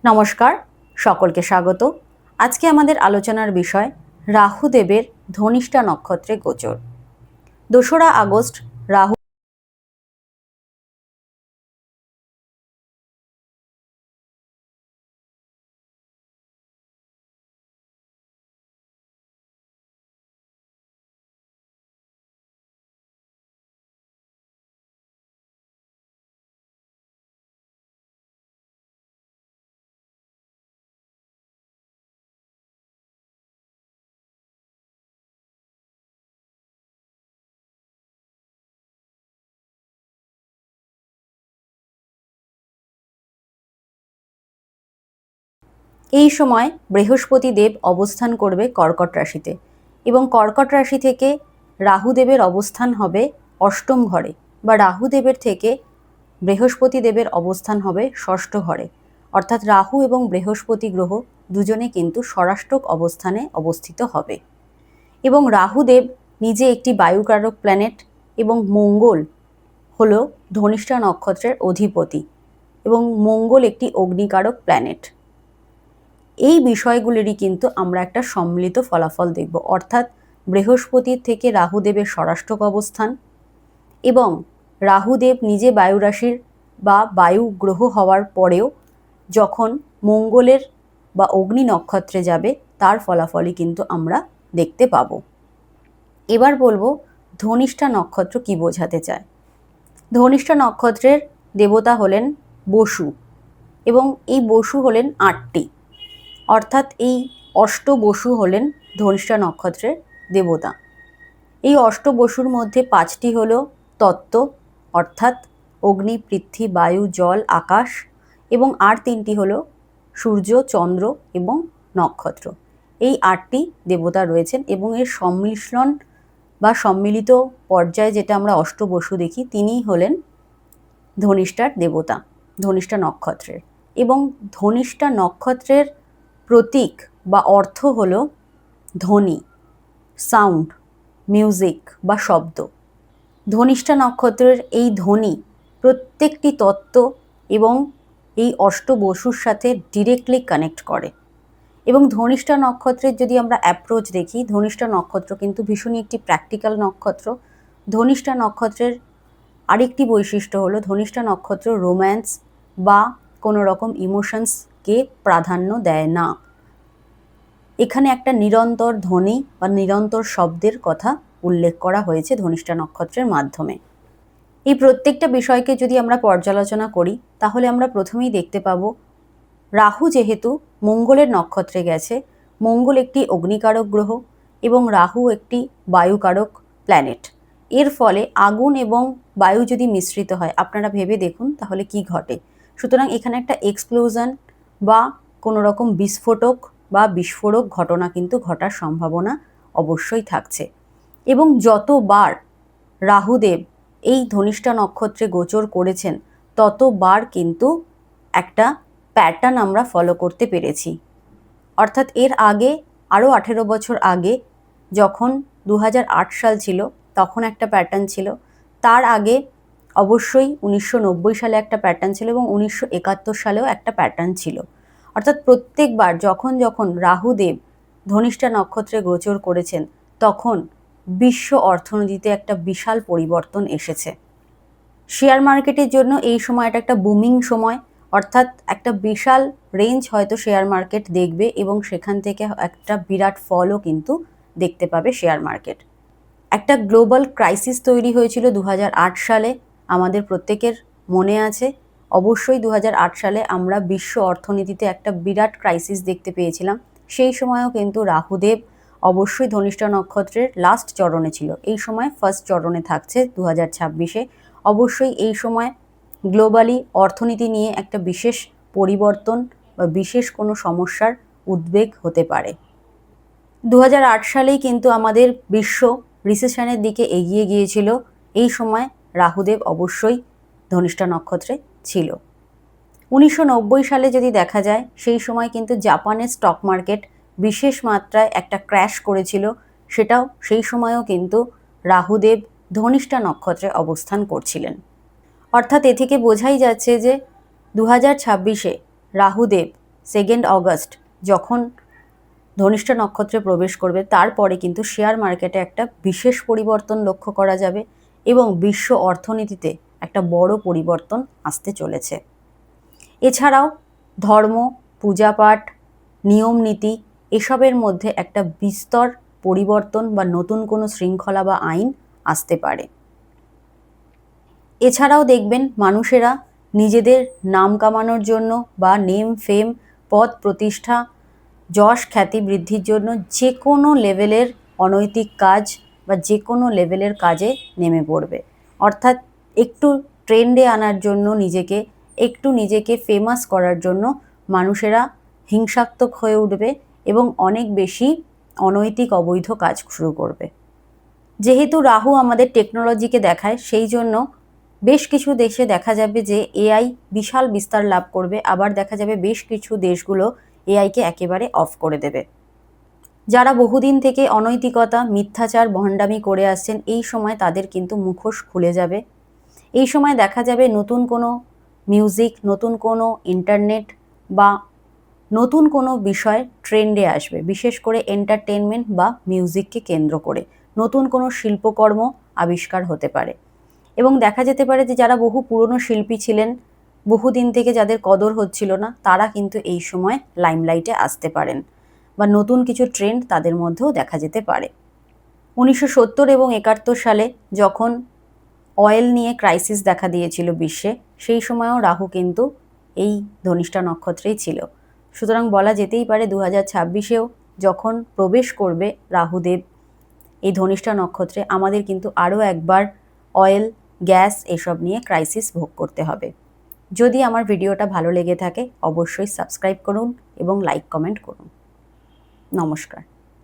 নমস্কার, সকলকে স্বাগত। আজকে আমাদের আলোচনার বিষয় রাহুদেবের ধনিষ্ঠা নক্ষত্রে গোচর। 2রা আগস্ট রাহু এই সময় বৃহস্পতি দেব অবস্থান করবে কর্কট রাশিতে এবং কর্কট রাশি থেকে রাহুদেবের অবস্থান হবে অষ্টম ঘরে, বা রাহুদেবের থেকে বৃহস্পতি দেবের অবস্থান হবে ষষ্ঠ ঘরে। অর্থাৎ রাহু এবং বৃহস্পতি গ্রহ দুজনে কিন্তু ষড়াষ্টক অবস্থানে অবস্থিত হবে। এবং রাহুদেব নিজে একটি বায়ুকারক প্ল্যানেট এবং মঙ্গল হল ধনিষ্ঠা নক্ষত্রের অধিপতি এবং মঙ্গল একটি অগ্নিকারক প্ল্যানেট। এই বিষয়গুলিরই কিন্তু আমরা একটা সম্মিলিত ফলাফল দেখব, অর্থাৎ বৃহস্পতির থেকে রাহুদেবের ষড়াষ্টক অবস্থান এবং রাহুদেব নিজে বায়ু রাশির বা বায়ু গ্রহ হওয়ার পরেও যখন মঙ্গলের বা অগ্নি নক্ষত্রে যাবে তার ফলাফলই কিন্তু আমরা দেখতে পাব। এবার বলবো ধনিষ্ঠা নক্ষত্র কি বোঝাতে চায়। ধনিষ্ঠা নক্ষত্রের দেবতা হলেন বসু এবং এই বসু হলেন 8টি, অর্থাৎ এই অষ্টবসু হলেন ধনিষ্ঠা নক্ষত্রের দেবতা। এই অষ্টবসুর মধ্যে 5টি হল তত্ত্ব, অর্থাৎ অগ্নি, পৃথ্বী, বায়ু, জল, আকাশ, এবং আর 3টি হল সূর্য, চন্দ্র এবং নক্ষত্র। এই 8টি দেবতা রয়েছেন এবং এর সংমিশ্রণ বা সম্মিলিত পর্যায়ে যেটা আমরা অষ্টবসু দেখি, তিনিই হলেন ধনিষ্ঠার দেবতা, ধনিষ্ঠা নক্ষত্রের। এবং ধনিষ্ঠা নক্ষত্রের প্রতীক বা অর্থ হল ধ্বনি, সাউন্ড, মিউজিক বা শব্দ। ধনিষ্ঠা নক্ষত্রের এই ধ্বনি প্রত্যেকটি তত্ত্ব এবং এই অষ্টবসুর সাথে ডিরেক্টলি কানেক্ট করে। এবং ধনিষ্ঠা নক্ষত্রের যদি আমরা অ্যাপ্রোচ দেখি, ধনিষ্ঠা নক্ষত্র কিন্তু ভীষণই একটি প্র্যাকটিক্যাল নক্ষত্র। ধনিষ্ঠা নক্ষত্রের আরেকটি বৈশিষ্ট্য হলো ধনিষ্ঠা নক্ষত্র রোম্যান্স বা কোনো রকম ইমোশনসকে প্রাধান্য দেয় না। এখানে একটা নিরন্তর ধ্বনি বা নিরন্তর শব্দের কথা উল্লেখ করা হয়েছে ধনিষ্ঠা নক্ষত্রের মাধ্যমে। এই প্রত্যেকটা বিষয়কে যদি আমরা পর্যালোচনা করি তাহলে আমরা প্রথমেই দেখতে পাবো রাহু যেহেতু মঙ্গলের নক্ষত্রে গেছে, মঙ্গল একটি অগ্নিকারক গ্রহ এবং রাহু একটি বায়ুকারক প্ল্যানেট। এর ফলে আগুন এবং বায়ু যদি মিশ্রিত হয়, আপনারা ভেবে দেখুন তাহলে কি ঘটে। সুতরাং এখানে একটা এক্সপ্লোশন বা কোনো রকম বিস্ফোটক বা বিস্ফোরক ঘটনা কিন্তু ঘটার সম্ভাবনা অবশ্যই থাকছে। এবং যতবার রাহুদেব এই ধনিষ্ঠা নক্ষত্রে গোচর করেছেন ততবার কিন্তু একটা প্যাটার্ন আমরা ফলো করতে পেরেছি। অর্থাৎ এর আগে আরও 18 বছর আগে যখন 2008 সাল ছিল তখন একটা প্যাটার্ন ছিল, তার আগে অবশ্যই 1990 সালে একটা প্যাটার্ন ছিল এবং 1971 সালেও একটা প্যাটার্ন ছিল। অর্থাৎ প্রত্যেকবার যখন যখন রাহুদেব ধনিষ্ঠা নক্ষত্রে গোচর করেছেন তখন বিশ্ব অর্থনীতিতে একটা বিশাল পরিবর্তন এসেছে। শেয়ার মার্কেটের জন্য এই সময়টা একটা বুমিং সময়, অর্থাৎ একটা বিশাল রেঞ্জ হয়তো শেয়ার মার্কেট দেখবে এবং সেখান থেকে একটা বিরাট ফলও কিন্তু দেখতে পাবে শেয়ার মার্কেট। একটা গ্লোবাল ক্রাইসিস তৈরি হয়েছিল 2008 সালে, আমাদের প্রত্যেকের মনে আছে। অবশ্যই 2008 সালে আমরা বিশ্ব অর্থনীতিতে একটা বিরাট ক্রাইসিস দেখতে পেয়েছিলাম। সেই সময়ও কিন্তু রাহুদেব অবশ্যই ধনিষ্ঠা নক্ষত্রের লাস্ট চরণে ছিল, এই সময় ফার্স্ট চরণে থাকছে 2026-এ। অবশ্যই এই সময় গ্লোবালি অর্থনীতি নিয়ে একটা বিশেষ পরিবর্তন বা বিশেষ কোনো সমস্যার উদ্বেগ হতে পারে। 2008 সালেই কিন্তু আমাদের বিশ্ব রিসেশনের দিকে এগিয়ে গিয়েছিল, এই সময় রাহুদেব অবশ্যই ধনিষ্ঠা নক্ষত্রে ছিল। 1990 সালে যদি দেখা যায় সেই সময় কিন্তু জাপানের স্টক মার্কেট বিশেষ মাত্রায় একটা ক্র্যাশ করেছিল, সেটাও সেই সময়ও কিন্তু রাহুদেব ধনিষ্ঠা নক্ষত্রে অবস্থান করছিলেন। অর্থাৎ এ থেকে বোঝাই যাচ্ছে যে 2026-এ রাহুদেব 2 অগস্ট যখন ধনিষ্ঠা নক্ষত্রে প্রবেশ করবে, তারপরে কিন্তু শেয়ার মার্কেটে একটা বিশেষ পরিবর্তন লক্ষ্য করা যাবে এবং বিশ্ব অর্থনীতিতে একটা বড় পরিবর্তন আসতে চলেছে। এছাড়াও ধর্ম, পূজাপাঠ, নিয়ম নীতি এসবের মধ্যে একটা বিস্তর পরিবর্তন বা নতুন কোনো শৃঙ্খলা বা আইন আসতে পারে। এছাড়াও দেখবেন মানুষেরা নিজেদের নাম কামানোর জন্য বা নেম ফেম, পদ প্রতিষ্ঠা, যশ খ্যাতি বৃদ্ধির জন্য যে কোনো লেভেলের অনৈতিক কাজ বা যে কোনো লেভেলের কাজে নেমে পড়বে। অর্থাৎ একটু ট্রেন্ডে আনার জন্য নিজেকে ফেমাস করার জন্য মানুষেরা হিংসাত্মক হয়ে উঠবে এবং অনেক বেশি অনৈতিক অবৈধ কাজ শুরু করবে। যেহেতু রাহু আমাদের টেকনোলজিকে দেখায়, সেই জন্য বেশ কিছু দেশে দেখা যাবে যে এআই বিশাল বিস্তার লাভ করবে, আবার দেখা যাবে বেশ কিছু দেশগুলো এআইকে একেবারে অফ করে দেবে। যারা বহুদিন থেকে অনৈতিকতা, মিথ্যাচার, ভণ্ডামি করে আসছেন, এই সময় তাদের কিন্তু মুখোশ খুলে যাবে। এই সময় দেখা যাবে নতুন কোনো মিউজিক, নতুন কোনো ইন্টারনেট বা নতুন কোনো বিষয় ট্রেন্ডে আসবে, বিশেষ করে এন্টারটেনমেন্ট বা মিউজিককে কেন্দ্র করে নতুন কোনো শিল্পকর্ম আবিষ্কার হতে পারে। এবং দেখা যেতে পারে যে যারা বহু পুরনো শিল্পী ছিলেন, বহুদিন থেকে যাদের কদর হচ্ছিল না, তারা কিন্তু এই সময় লাইমলাইটে আসতে পারেন বা নতুন কিছু ট্রেন্ড তাদের মধ্যেও দেখা যেতে পারে। 1970 এবং 71 সালে যখন অয়েল নিয়ে ক্রাইসিস দেখা দিয়েছিল বিশ্বে, সেই সময়ও রাহু কিন্তু এই ধনিষ্ঠা নক্ষত্রেই ছিল। সুতরাং বলা যেতেই পারে 2026-এও যখন প্রবেশ করবে রাহুদেব এই ধনিষ্ঠা নক্ষত্রে, আমাদের কিন্তু আরও একবার অয়েল, গ্যাস এসব নিয়ে ক্রাইসিস ভোগ করতে হবে। যদি আমার ভিডিওটা ভালো লেগে থাকে অবশ্যই সাবস্ক্রাইব করুন এবং লাইক কমেন্ট করুন। নমস্কার।